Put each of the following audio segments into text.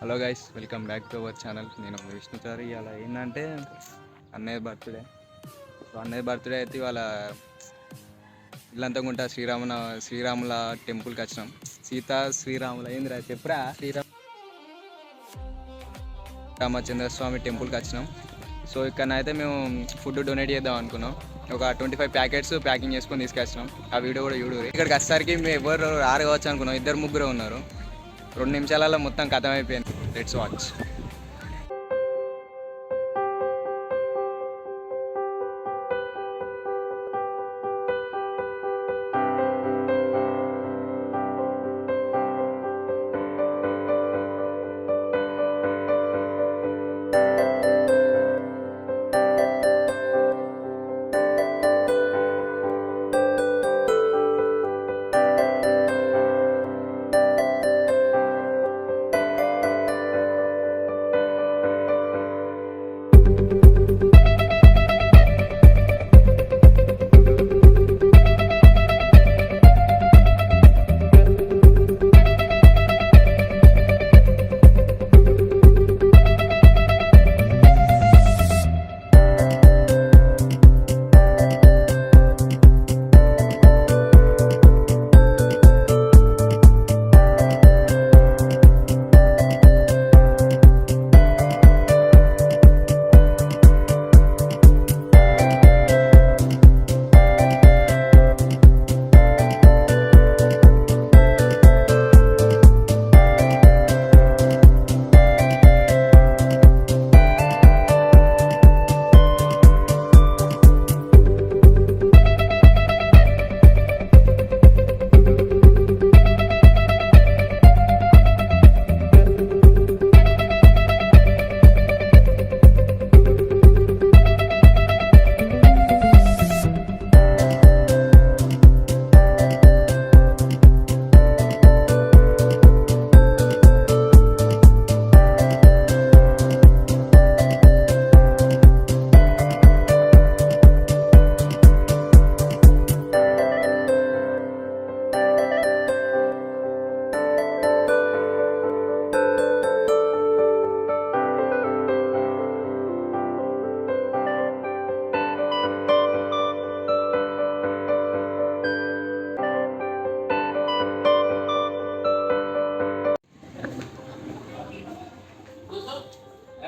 Hello guys, welcome back to our channel. నేను విష్ణుచారి. ఇలా ఏంటంటే అన్నయ్య బర్త్డే. సో అన్నయ్య బర్త్డే అయితే ఇవాళ ఇల్లంతకుంట శ్రీరాముల టెంపుల్కి వచ్చినాం. శ్రీరాముల ఏందిరా చెప్పురా, శ్రీరామచంద్రస్వామి టెంపుల్కి వచ్చినాం. సో ఇక్కడనైతే మేము ఫుడ్ డొనేట్ చేద్దాం అనుకున్నాం. ఒక 25 ప్యాకెట్స్ ప్యాకింగ్ చేసుకొని తీసుకొచ్చినాం. ఆ వీడియో కూడా చూడు. ఇక్కడికి వచ్చేసరికి మేము ఎవరు రారవచ్చు అనుకున్నాం. 2-3 ఉన్నారు. 2 నిమిషాలలో మొత్తం కథం అయిపోయింది. Let's watch.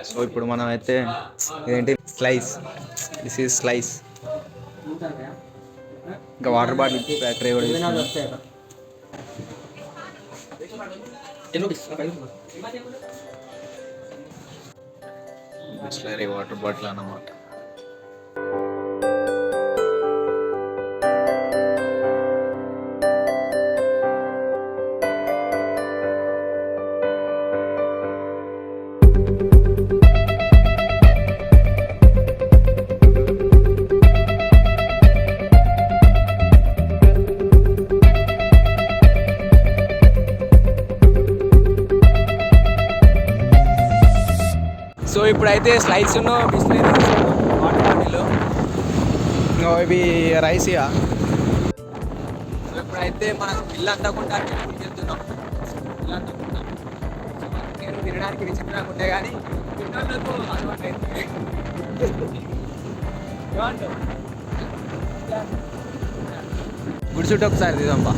సో ఇప్పుడు మనం అయితే ఇదేంటి స్లైస్, దిస్ ఈజ్ స్లైస్. ఇంకా వాటర్ బాటిల్ ట్రే కూడా బిస్లరీ వాటర్ బాటిల్ అన్నమాట. సో ఇప్పుడైతే స్లైడ్స్ బిస్లరీ వాటర్ బాటిల్, ఇవి రైస్. ఇక సో ఇప్పుడైతే మనం ఇల్లంతకుంట టెంపుల్కి వెళ్తున్నాం. ఇల్లంతకుంట నేను తినడానికి విచిత్రంగా ఉంటే కానీ తిన్నోళ్ళకు అలవాటు అయింది. గుడి చుట్టూ ఒకసారి తీద్దాంపా.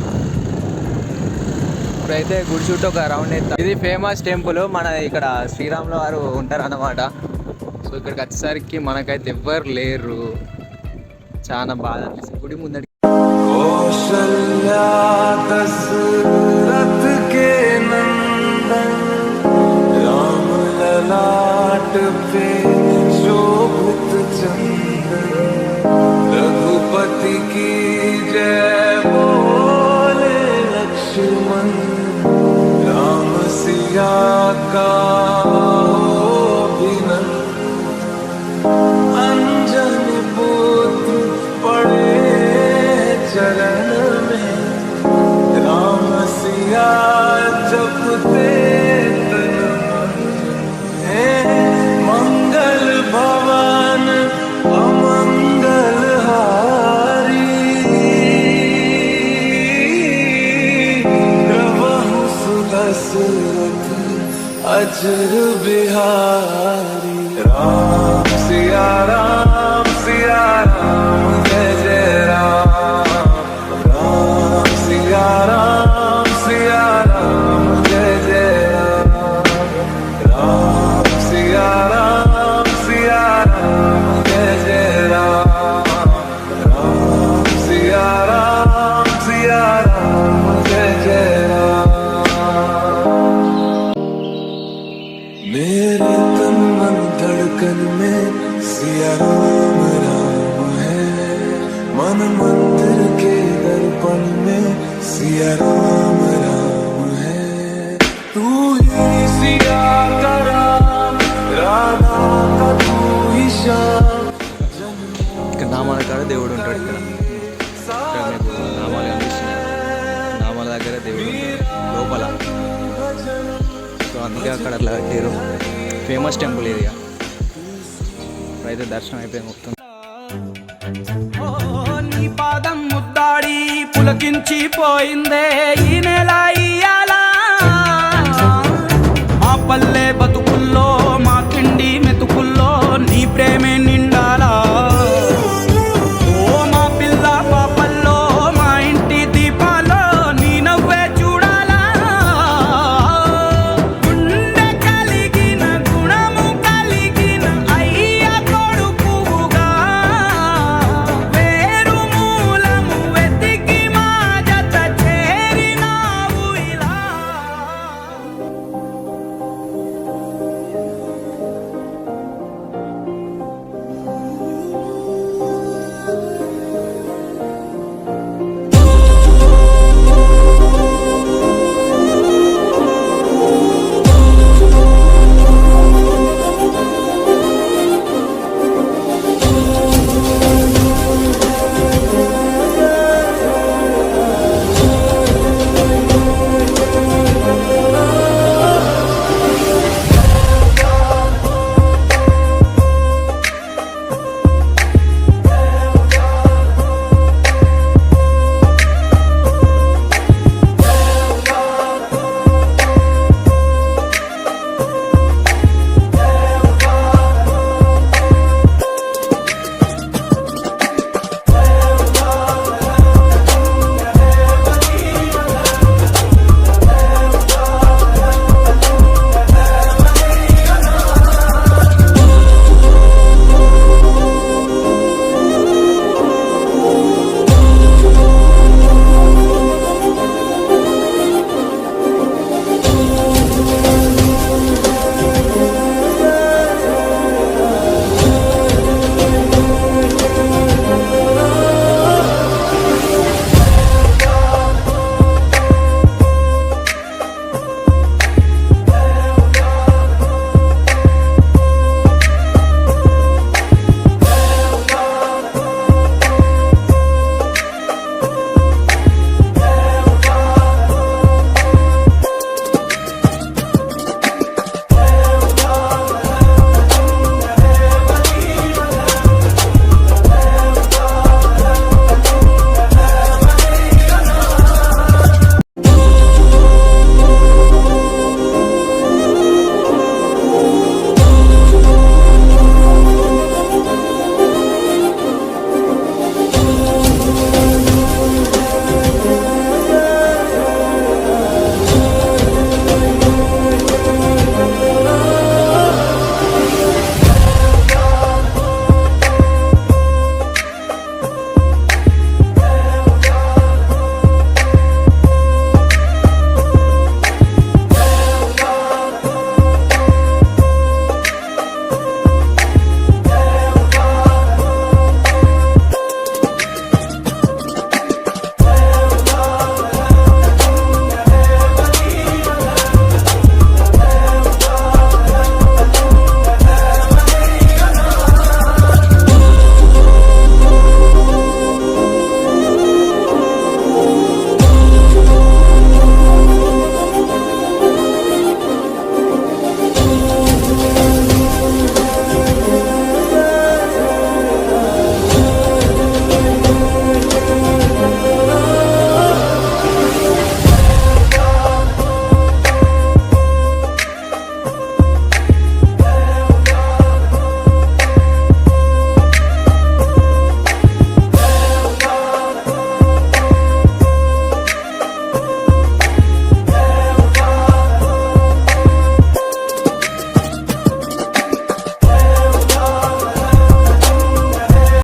ఇప్పుడైతే గుడి చుట్టూ ఒక రౌండ్ వేస్తాం. ఇది ఫేమస్ టెంపుల్, మన ఇక్కడ శ్రీరాముల వారు ఉంటారు అన్నమాట. సో ఇక్కడికి వచ్చేసరికి మనకైతే ఎవ్వరు లేరు, చాలా బాధ అనిపిస్తుంది. గుడి ముందడి రఘుపతి కి జయ బోలే లక్ష్మణ राम सिया का अंजन पुत्र पड़े चरण में राम सिया जपते मंगल भवन अमंगल हारी दशरथ अजर बिहारी राम सिया राम जय जय राम राम सिया राम जय जय राम सिया राम जय जय राम सिया राम जय जय मेरे तन मन धड़कन में सिया राम है मन मंदिर के दर्पण में सिया राम है तू ही सिया का राम राधा का तू ही श्याम ఇక్కడ నామాల కాడ దేవుడు ఉంటాడు. ఇక్కడ మీకు నామాలు కనిపిస్తున్నాయి. నామాల దగ్గర దేవుడు ఉంటాడు లోపల. సో అందుకే అక్కడ అట్లా కట్టారు. ఫేమస్ టెంపుల్ ఇది. ఇప్పుడైతే దర్శనం అయిపోయింది మొత్తం. నీ పాదం ముద్దాడి పులకించిపోయిందే ఈ నెల ఇయ్యాల మా పల్లె బతుకుల్లో మా తిండి మెతుకుల్లో నీ ప్రేమే నిండు